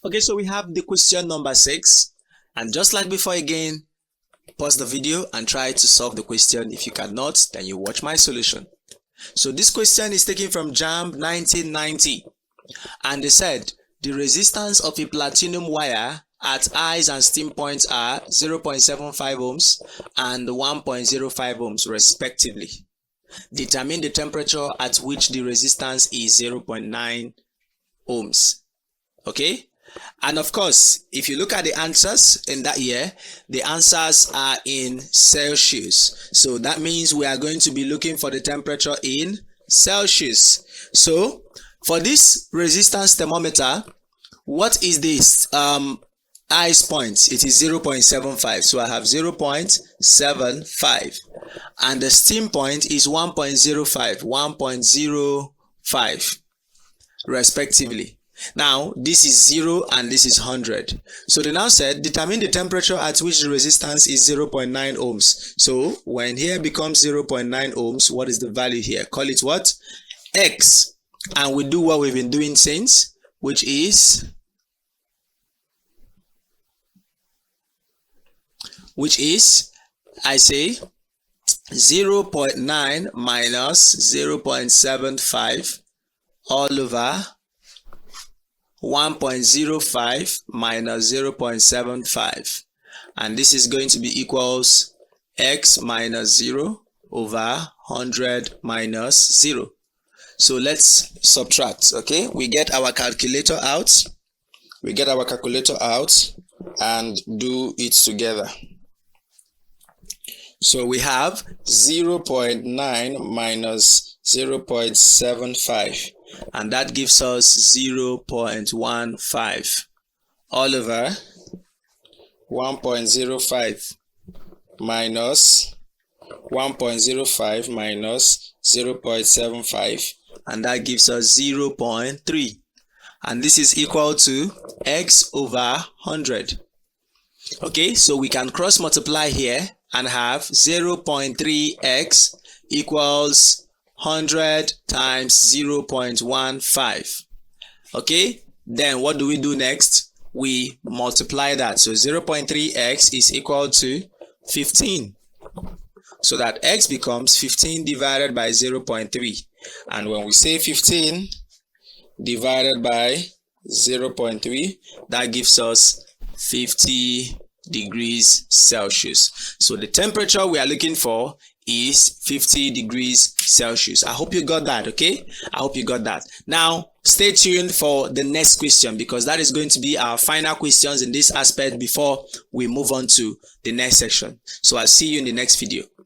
Okay, so we have the question number 6, and just like before again, pause the video and try to solve the question. If you cannot, then you watch my solution. So this question is taken from Jamb 1990, and they said the resistance of a platinum wire at highs and steam points are 0.75 ohms and 1.05 ohms respectively. Determine the temperature at which the resistance is 0.9 ohms. Okay, and of course, if you look at the answers in that year, the answers are in Celsius. So that means we are going to be looking for the temperature in Celsius. So for this resistance thermometer, what is this highest point? It is 0.75. So I have 0.75, and the steam point is 1.05 respectively. Now this is 0 and this is 100. So they now said determine the temperature at which the resistance is 0.9 ohms. So when here becomes 0.9 ohms, what is the value here? Call it what? X. And we do what we've been doing since, which is I say 0.9 minus 0.75 all over 1.05 minus 0.75, and this is going to be equals x minus 0 over 100 minus 0. So let's subtract. Okay, we get our calculator out and do it together. So we have 0.9 minus 0.75, and that gives us 0.15 all over 1.05 minus 1.05 minus 0.75, and that gives us 0.3, and this is equal to x over 100. Okay, so we can cross multiply here and have 0.3x equals 100 times 0.15. Okay, then what do we do next? We multiply that. So 0.3x is equal to 15. So that x becomes 15 divided by 0.3. And when we say 15 divided by 0.3, that gives us 50 degrees Celsius. So the temperature we are looking for is 50 degrees Celsius. I hope you got that. Okay, I hope you got that. Now stay tuned for the next question, because that is going to be our final questions in this aspect before we move on to the next section. So I'll see you in the next video.